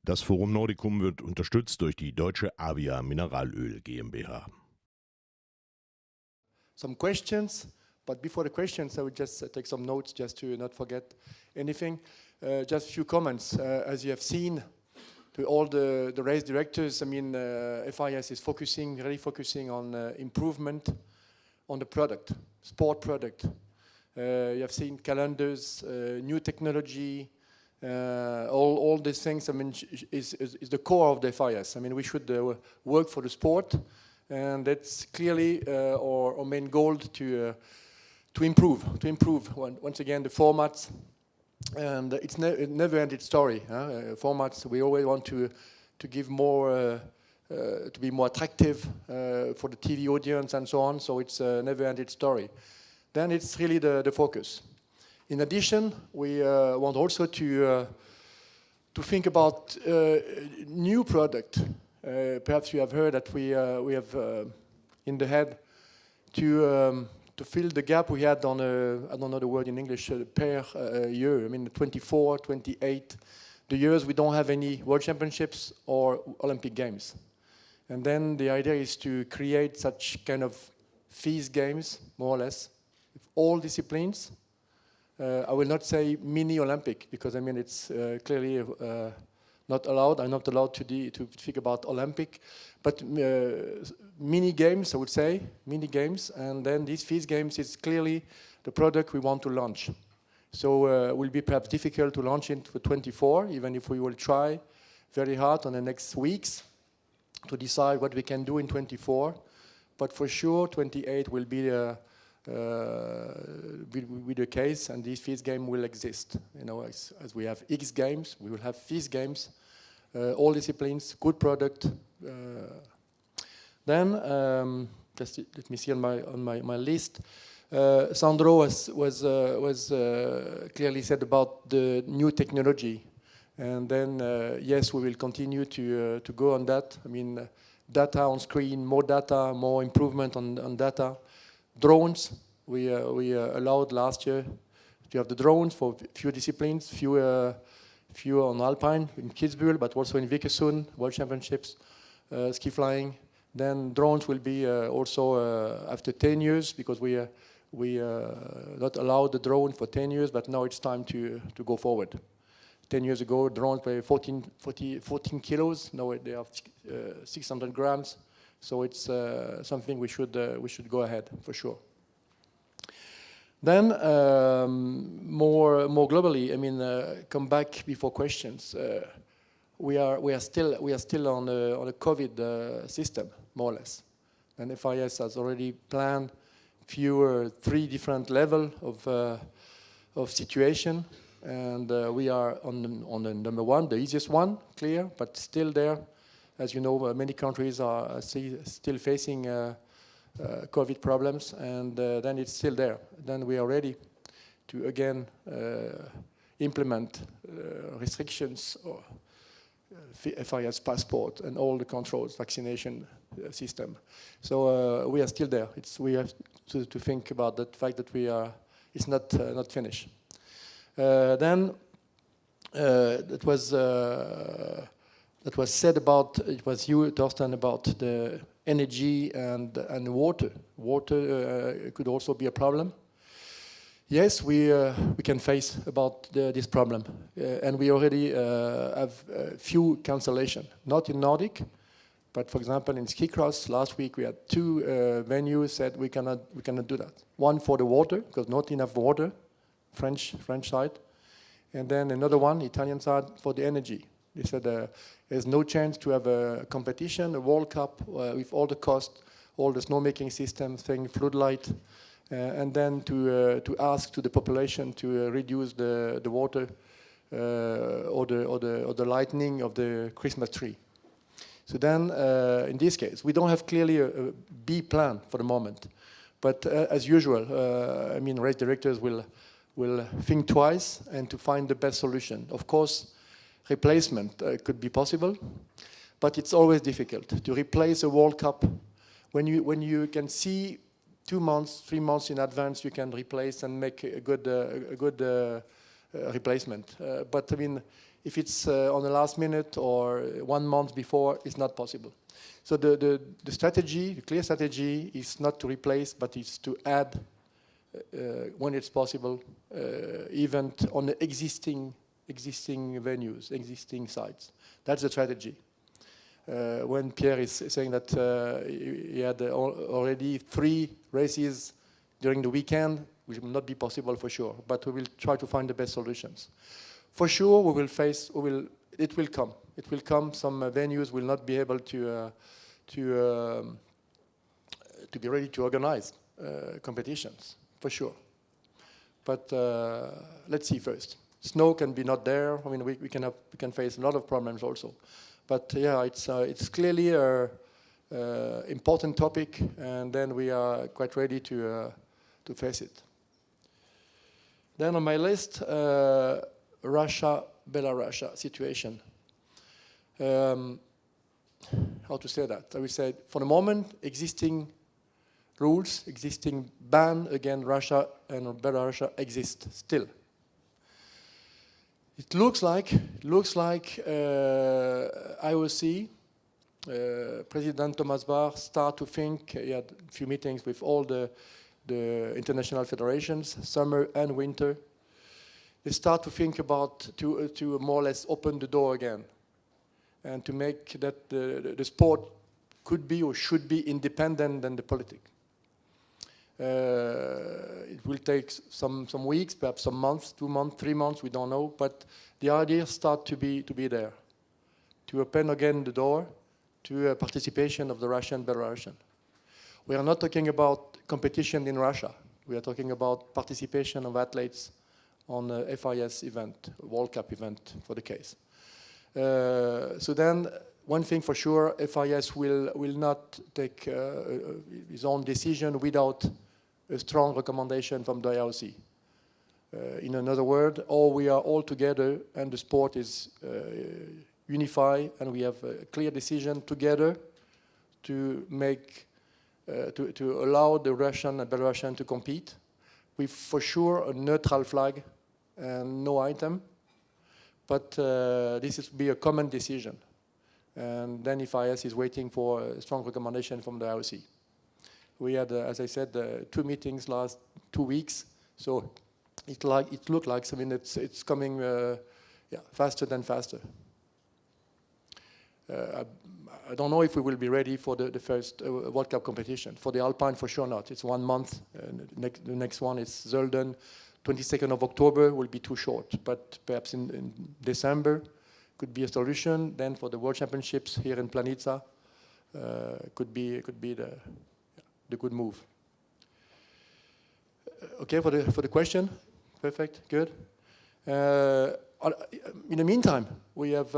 Das Forum Nordicum wird unterstützt durch die deutsche Avia Mineralöl GmbH. Some questions, but before the questions I would just take some notes just to not forget anything. Just a few comments. As you have seen, to all the race directors, I mean, FIS is really focusing on improvement on the product, sport product. You have seen calendars, new technology, all these things, I mean, is the core of the FIS. I mean, we should work for the sport, and that's clearly our main goal to improve. Once again, the formats, and it's never-ended story. Formats, we always want to give more, to be more attractive for the TV audience and so on. So it's a never-ended story. Then it's really the focus. In addition, we want also to think about new product. Perhaps you have heard that we have in the head to fill the gap we had on I don't know the word in English, per year. I mean, 24, 28, the years we don't have any World Championships or Olympic Games. And then the idea is to create such kind of FIS games, more or less, with all disciplines. I will not say mini Olympic because I mean it's clearly not allowed. I'm not allowed to think about Olympic, but mini games, I would say, mini games, and then these FIS games is clearly the product we want to launch. So it will be perhaps difficult to launch it for 24, even if we will try very hard on the next weeks to decide what we can do in 24. But for sure, 28 will be the case, and this FIS game will exist. You know, as we have X games, we will have FIS games, all disciplines, good product. Then, just let me see on my list. Sandro was clearly said about the new technology, and then yes, we will continue to go on that. I mean, data on screen, more data, more improvement on data. Drones, we allowed last year to have the drones for few disciplines, few on Alpine, in Kitzbühel, but also in Vikersund, World Championships, ski flying. Then drones will be also after 10 years, because we not allowed the drone for 10 years, but now it's time to go forward. 10 years ago, drones were 14 kilos, now they are 600 grams. So it's something we should go ahead for sure. Then more globally, I mean, come back before questions. We are still on a COVID system, more or less, and FIS has already planned 3 different level of situation, and we are on the number 1, the easiest one, clear, but still there. As you know, many countries are still facing COVID problems, and then it's still there. Then we are ready to again implement restrictions or FIS passport and all the controls, vaccination system. So we are still there. We have to think about the fact that it's not finished. Then that was said about, it was you, Torsten, about the energy and water. Water could also be a problem. Yes, we can face about this problem, and we already have a few cancellation. Not in Nordic, but for example in ski cross last week we had 2 venues said we cannot do that. One for the water, because not enough water, French side, and then another one, Italian side, for the energy. They said there's no chance to have a competition, a World Cup, with all the cost, all the snowmaking system thing, floodlight, and then to ask to the population to reduce the water or the lighting of the Christmas tree. So then, in this case, we don't have clearly a B plan for the moment, but as usual, I mean, race directors will think twice and to find the best solution. Of course, replacement could be possible, but it's always difficult to replace a World Cup. When you can see 2 months, 3 months in advance, you can replace and make a good replacement. But I mean, If it's on the last minute or 1 month before, it's not possible. So the strategy, the clear strategy, is not to replace, but it's to add, when it's possible, event on the existing venues, existing sites. That's the strategy. When Pierre is saying that he had already 3 races during the weekend, which will not be possible for sure, but we will try to find the best solutions. For sure, we will face, it will come. It will come. Some venues will not be able to be ready to organize competitions, for sure. But let's see first. Snow can be not there. I mean, we can face a lot of problems also. But yeah, it's clearly a important topic, and then we are quite ready to face it. Then on my list, Russia-Belarus situation. How to say that? I would say, for the moment, existing rules, existing ban against Russia and Belarus exist still. It looks like IOC, President Thomas Bach start to think. He had a few meetings with all the international federations, summer and winter. They start to think about to more or less open the door again, and to make that the sport could be or should be independent than the politics. It will take some weeks, perhaps some months, 2 months, 3 months, we don't know. But the idea starts to be there, to open again the door to participation of the Russian, Belarusian. We are not talking about competition in Russia. We are talking about participation of athletes on a FIS event, World Cup event for the case. So then, one thing for sure, FIS will not take his own decision without a strong recommendation from the IOC. In another word, we are all together and the sport is unified, and we have a clear decision together to make, to allow the Russian and Belarusian to compete with, for sure, a neutral flag and no item. But this is to be a common decision. And then FIS is waiting for a strong recommendation from the IOC. We had, as I said, 2 meetings last 2 weeks. So it looked like, I mean, it's coming faster than faster. I don't know if we will be ready for the first World Cup competition. For the Alpine, for sure not. It's 1 month. The next one is Zolden. 22nd of October will be too short. But perhaps in December could be a solution. Then for the World Championships here in Planica, could be the good move. Okay, for the question. Perfect. Good. In the meantime, we have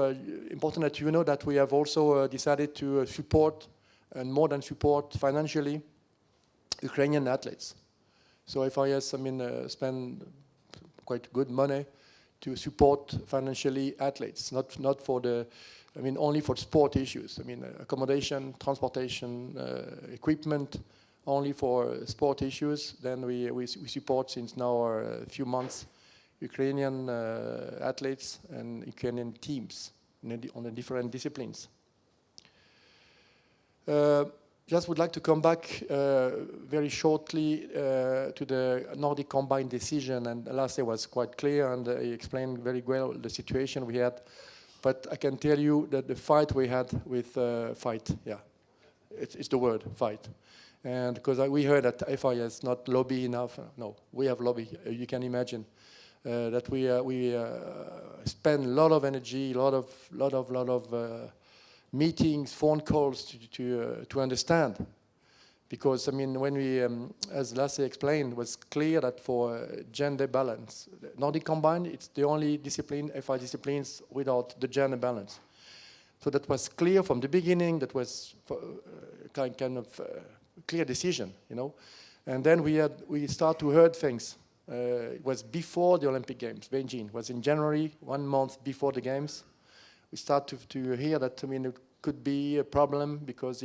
important that you know that we have also decided to support, and more than support financially, Ukrainian athletes. So FIS, I mean, spend quite good money to support financially athletes, not for the, I mean, only for sport issues. I mean, accommodation, transportation, equipment, only for sport issues. Then we support since now a few months Ukrainian athletes and Ukrainian teams on the different disciplines. Just would like to come back very shortly to the Nordic Combined decision, and last year was quite clear, and he explained very well the situation we had. But I can tell you that the fight we had with it's the word, fight. And because we heard that FIS not lobby enough. No, we have lobby. You can imagine that we spend a lot of energy, a lot of meetings, phone calls to understand. Because, I mean, when we, as Lasse explained, it was clear that for gender balance, Nordic Combined, it's the only discipline, FI disciplines, without the gender balance. So that was clear from the beginning. That was kind of clear decision, you know. And then we start to hear things. It was before the Olympic Games, Beijing. It was in January, 1 month before the Games. We start to hear that, I mean, it could be a problem because,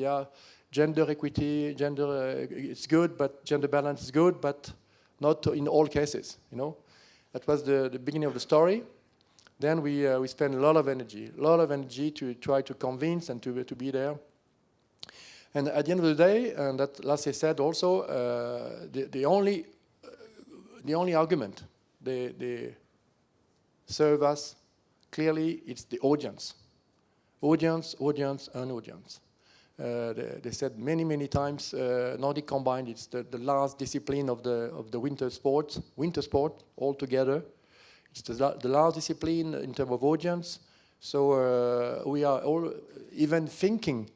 gender equity, it's good, but gender balance is good, but not in all cases, you know. That was the beginning of the story. then we spend a lot of energy to try to convince and to be there. And at the end of the day, and that Lasse said also, the only argument they serve us clearly, it's the audience. Audience, and audience. They said many times, Nordic Combined, it's the last discipline of the winter sport altogether. It's the last discipline in terms of audience. So we are all even thinking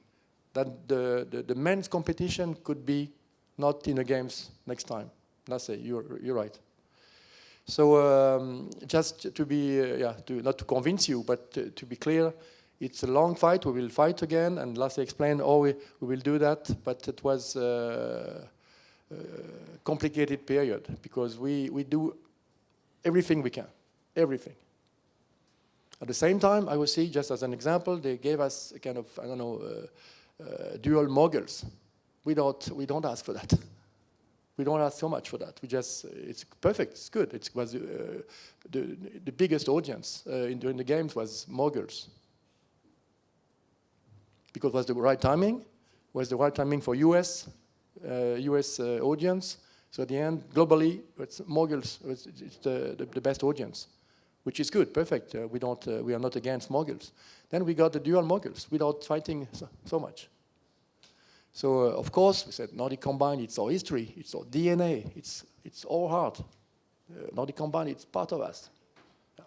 that the men's competition could be not in the games next time. That's it. You're right. So just to be, not to convince you, but to be clear, it's a long fight. We will fight again, and Lasse explained how we will do that. But it was a complicated period because we do everything we can, everything. At the same time, I will see, just as an example, they gave us a kind of, I don't know, dual Moguls. We don't ask for that. We don't ask so much for that. We just, it's perfect, it's good. It was the biggest audience during the games was Moguls. Because it was the right timing, for US audience. So at the end, globally, it's Moguls, it's the best audience, which is good, perfect. We are not against Moguls. Then we got the dual Moguls without fighting so much. So of course, we said Nordic Combined, it's our history, it's our DNA, it's all hard. Nordic Combined, it's part of us. Yeah.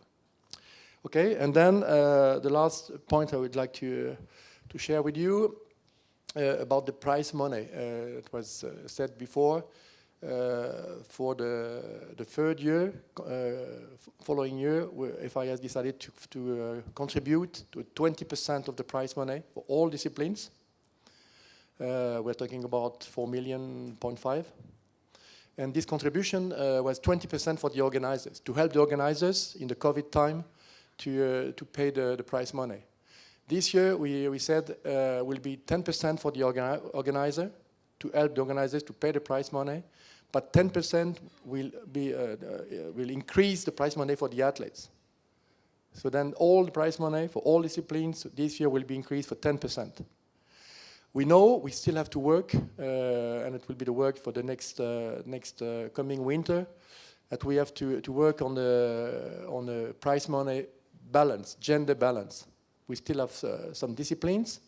Okay, and then the last point I would like to share with you about the prize money. It was said before, for the third year, following year, FIS decided to contribute to 20% of the prize money for all disciplines. We're talking about 4.5 million. And this contribution was 20% for the organizers, to help the organizers in the COVID time to pay the prize money. This year, we said will be 10% for the organizer, to help the organizers to pay the prize money, but 10% will increase the prize money for the athletes. So then all the prize money for all disciplines this year will be increased for 10%. We know we still have to work, and it will be the work for the next coming winter, that we have to work on the prize money balance, gender balance. We still have some disciplines.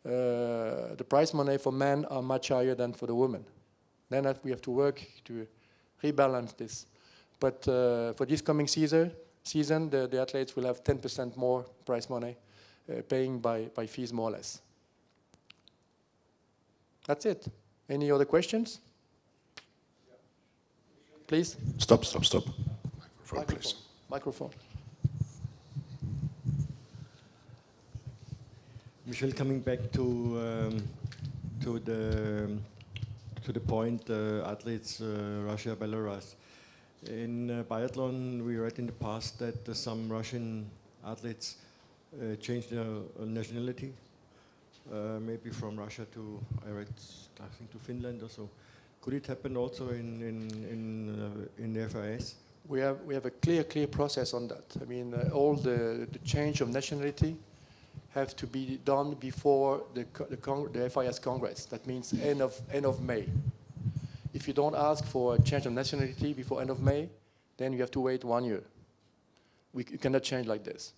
The prize money for men are much higher than for the women. Then we have to work to rebalance this. But for this coming season, the athletes will have 10% more prize money, paying by fees more or less. That's it. Any other questions? Please. Stop. Microphone, please. Microphone. Michel, coming back to the point, athletes, Russia, Belarus. In biathlon, we read in the past that some Russian athletes changed their nationality, maybe from Russia to, I think to Finland or so. Could it happen also in the FIS? We have a clear process on that. I mean, all the change of nationality have to be done before the FIS Congress. That means end of May. If you don't ask for a change of nationality before end of May, then you have to wait 1 year. You cannot change like this.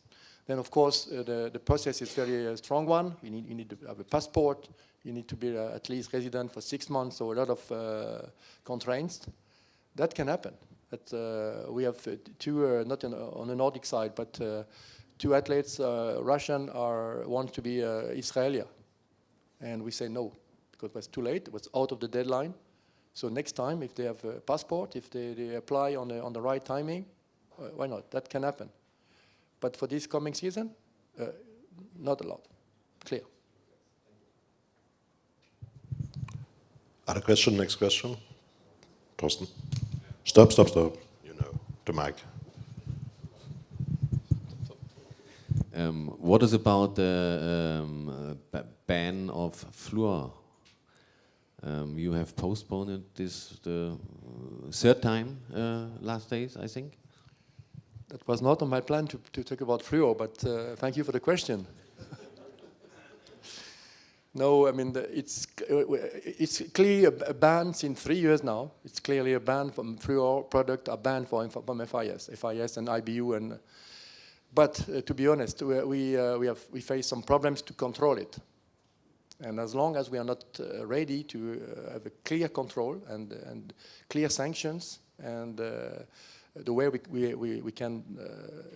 Then, of course, the process is very strong one. You need to have a passport. You need to be at least resident for 6 months, so a lot of constraints. That can happen. But we have two, not on the Nordic side, but two athletes, Russian, want to be Israeli. And we say no, because it was too late. It was out of the deadline. So next time, if they have a passport, if they apply on the right timing, why not? That can happen. But for this coming season, not allowed. Clear. Other question, next question. Torsten. Stop. You know, the mic. What is about the ban of fluor? You have postponed this the third time last days, I think. That was not on my plan to talk about fluor, but thank you for the question. No, I mean, it's clearly a ban since 3 years now. It's clearly a ban from fluor product, a ban from FIS and IBU. But to be honest, we face some problems to control it. And as long as we are not ready to have a clear control and clear sanctions and the way we can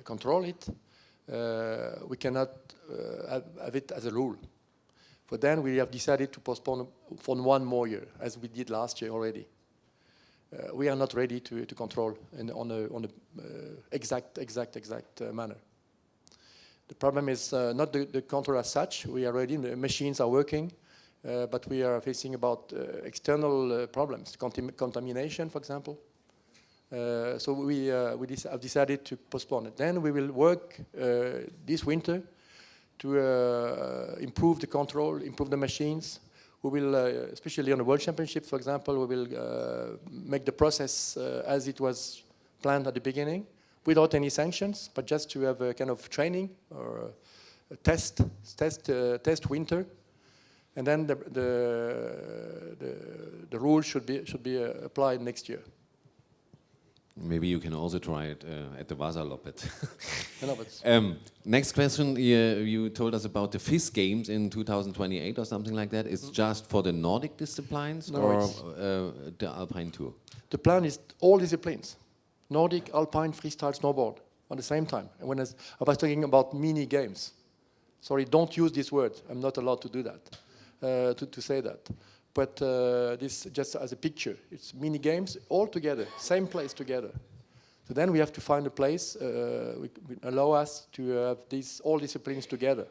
control it, we cannot have it as a rule. But then we have decided to postpone for 1 more year, as we did last year already. We are not ready to control on a exact manner. The problem is not the control as such. We are ready, the machines are working, but we are facing about external problems, contamination, for example. So we have decided to postpone it. Then we will work this winter to improve the control, improve the machines. We will, especially on the World Championships, for example, we will make the process as it was planned at the beginning, without any sanctions, but just to have a kind of training or a test winter, and then the rule should be applied next year. Maybe you can also try it at the Wasserloppet. No, next question, you told us about the FIS Games in 2028 or something like that. It's just for the Nordic disciplines or the Alpine too? The plan is all disciplines. Nordic, Alpine, freestyle, snowboard on the same time. And when I was talking about mini games, sorry, don't use this word. I'm not allowed to do that, to say that. But this just as a picture. It's mini games all together, same place together. So then we have to find a place which allow us to have all disciplines together.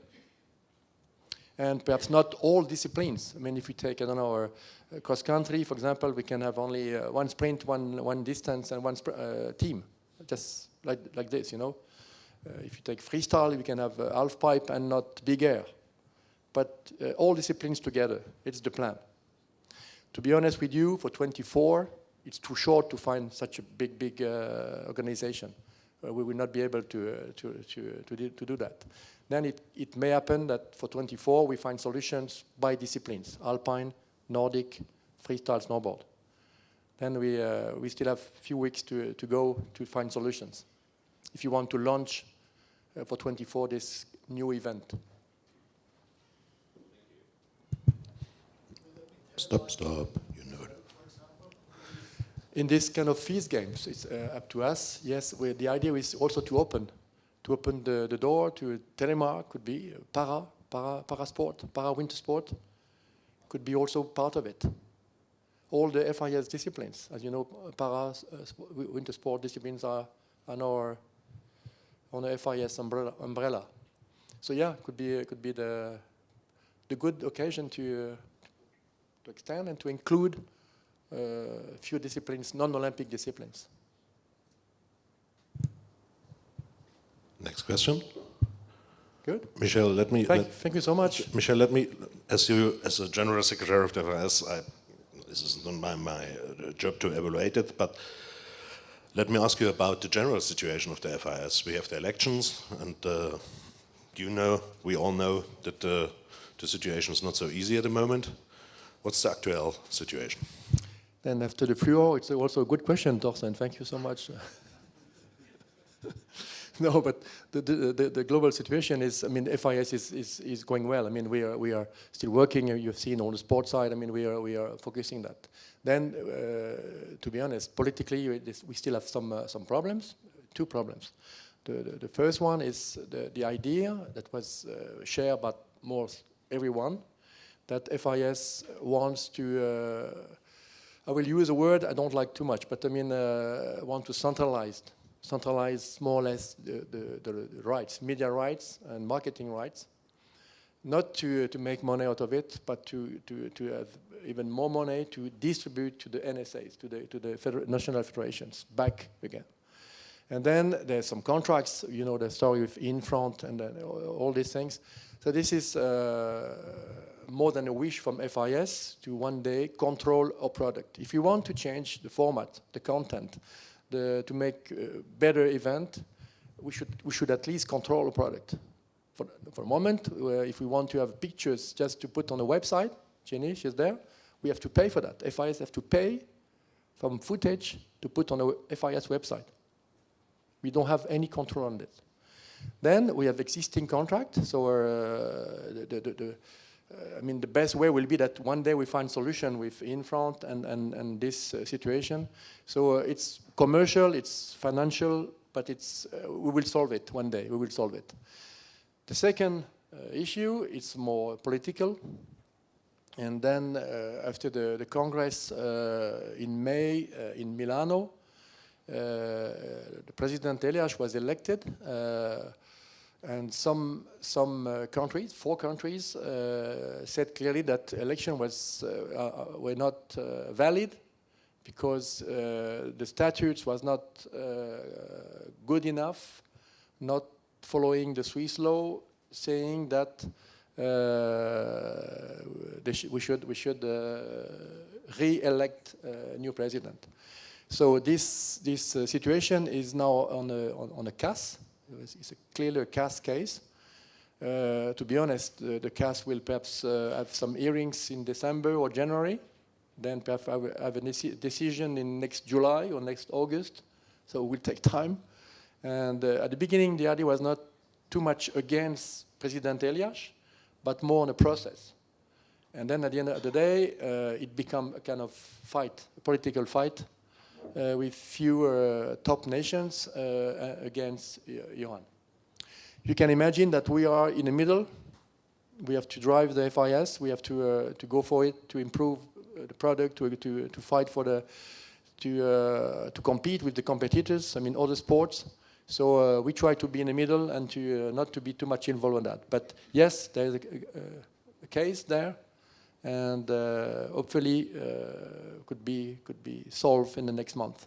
And perhaps not all disciplines. I mean, if we take, I don't know, cross country, for example, we can have only one sprint, one distance, and one team, just like this, you know. If you take freestyle, we can have half pipe and not big air. But all disciplines together, it's the plan. To be honest with you, for 24, it's too short to find such a big organization. We will not be able to do that. Then it may happen that for 24 we find solutions by disciplines: Alpine, Nordic, freestyle, snowboard. Then we still have a few weeks to go to find solutions. If you want to launch for 24 this new event. Stop, you know it. In this kind of FIS games, it's up to us. Yes, the idea is also to open the door to telemark, could be para sport, para winter sport, could be also part of it. All the FIS disciplines, as you know, para winter sport disciplines are on the FIS umbrella. So yeah, could be the good occasion to extend and to include a few disciplines, non-Olympic disciplines. Next question. Good. Michel, Thank you so much. Michel, let me, as a General Secretary of the FIS, this is not my job to evaluate it, but let me ask you about the general situation of the FIS. We have the elections, and we all know that the situation is not so easy at the moment. What's the actual situation? Then after the fluor, it's also a good question, Thorsten. Thank you so much. No, but the global situation is, I mean, FIS is going well. I mean, we are still working. You've seen on the sports side. I mean, we are focusing that. Then, to be honest, politically, we still have some problems. 2 problems. The first one is the idea that was shared by most everyone, that FIS wants to, I will use a word I don't like too much, but I mean, want to centralize more or less the rights, media rights and marketing rights, not to make money out of it, but to have even more money to distribute to the NSAs, to the national federations, back again. And then there's some contracts, you know, the story with Infront and all these things. So this is more than a wish from FIS to one day control our product. If you want to change the format, the content, to make a better event, we should at least control the product. For a moment, if we want to have pictures just to put on a website, Jenny, she's there, we have to pay for that. FIS have to pay from footage to put on a FIS website. We don't have any control on it. Then we have existing contract. So I mean, the best way will be that one day we find solution with Infront and this situation. So it's commercial, it's financial, but it's we will solve it one day. We will solve it. The second issue is more political. And then after the Congress in May in Milano, the President Elias was elected, and some countries, 4 countries, said clearly that election were not valid because the statutes was not good enough, not following the Swiss law, saying that we should re-elect a new president. So this situation is now on a CAS. It's a clearly a CAS case. To be honest, the CAS will perhaps have some hearings in December or January. Then perhaps have a decision in next July or next August. So it will take time. And at the beginning, the idea was not too much against President Elias, but more on a process. And then at the end of the day, it became a kind of fight, a political fight, with few top nations against Iran. You can imagine that we are in the middle. We have to drive the FIS. We have to go for it, to improve the product, to fight for to compete with the competitors. I mean, other sports. So we try to be in the middle and to not to be too much involved in that. But yes, there is a case there, and hopefully could be solved in the next month.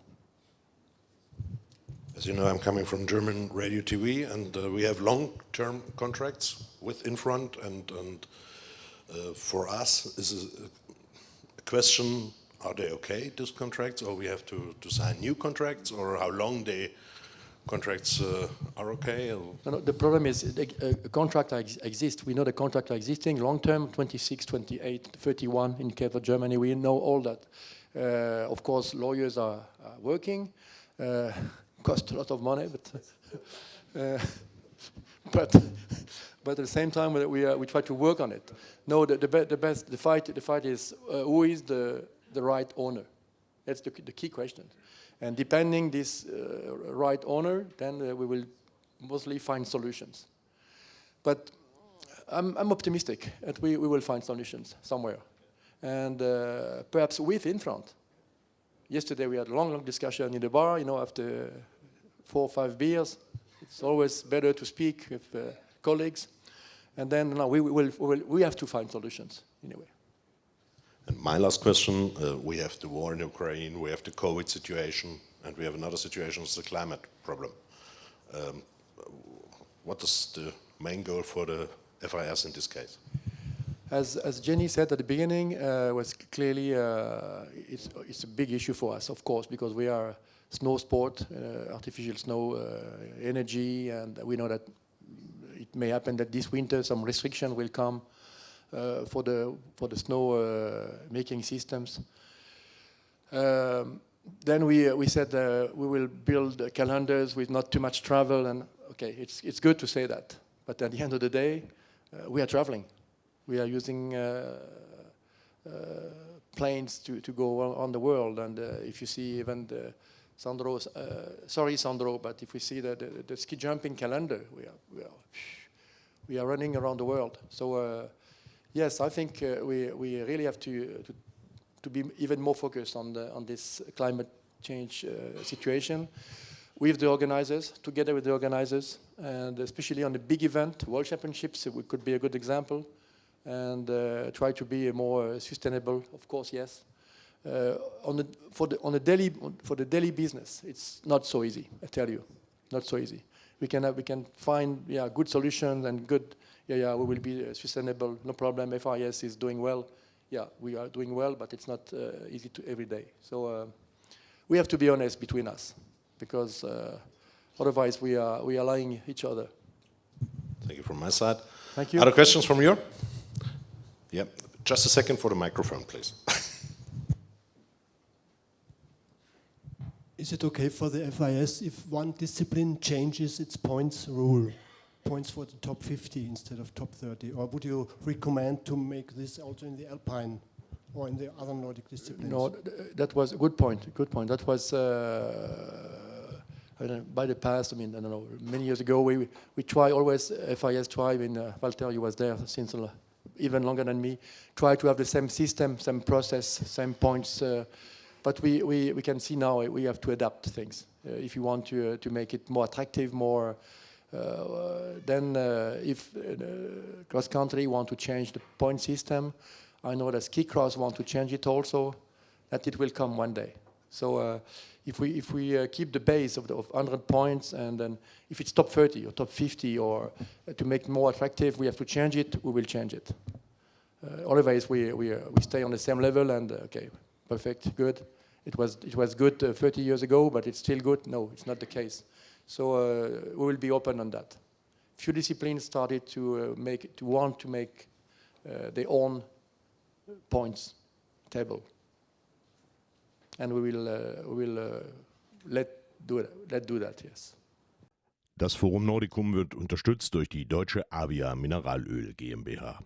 As you know, I'm coming from German radio TV, and we have long-term contracts with Infront, and for us, is a question: are they okay, these contracts, or we have to sign new contracts, or how long they contracts are okay? No, the problem is a contract exists. We know the contract are existing, long-term, 26, 28, 31 in case of Germany. We know all that. Of course, lawyers are working, cost a lot of money, but at the same time we try to work on it. No, the fight is who is the right owner. That's the key question. And depending this right owner, then we will mostly find solutions. But I'm optimistic that we will find solutions somewhere. And perhaps with Infront. Yesterday we had a long discussion in the bar, you know, after 4 or 5 beers. It's always better to speak with colleagues. And then we have to find solutions anyway. And my last question, we have the war in Ukraine, we have the COVID situation, and we have another situation, it's the climate problem. What is the main goal for the FIS in this case? As Jenny said at the beginning, was clearly it's a big issue for us, of course, because we are snow sport, artificial snow energy, and we know that it may happen that this winter some restriction will come for the snow making systems. Then we said we will build calendars with not too much travel, and okay, it's good to say that, but at the end of the day, we are traveling. We are using planes to go on the world, and if you see even the Sandro, sorry Sandro, but if we see the ski jumping calendar, we are running around the world. So yes, I think we really have to be even more focused on this climate change situation with the organizers, together with the organizers, and especially on the big event, World Championships, it could be a good example, and try to be more sustainable, of course, yes. For the daily business, it's not so easy, I tell you, not so easy. We can find good solutions and good. We will be sustainable, no problem. FIS is doing well. Yeah, we are doing well, but it's not easy to every day. So we have to be honest between us, because Otherwise, we are lying each other. Thank you from my side. Thank you. Other questions from you? Yeah, just a second for the microphone, please. Is it okay for the FIS if one discipline changes its points rule? Points for the top 50 instead of top 30? Or would you recommend to make this also in the Alpine or in the other Nordic disciplines? No, that was a good point. Good point. That was I don't know, by the past. I mean, I don't know. Many years ago, we try always FIS try. I mean, Walter, you was there since even longer than me. Try to have the same system, same process, same points. But we can see now we have to adapt things. If you want to make it more attractive, more. Then if cross country want to change the point system, I know that ski cross want to change it also, that it will come one day. So if we keep the base of 100 points, and then if it's top 30 or top 50, or to make it more attractive, we have to change it, we will change it. Otherwise we stay on the same level, and okay, perfect, good. It was good 30 years ago, but it's still good. No, it's not the case. So we will be open on that. Few disciplines started to want to make their own points table, and we will let do that. Yes. Das Forum Nordicum wird unterstützt durch die deutsche Avia Mineralöl GmbH.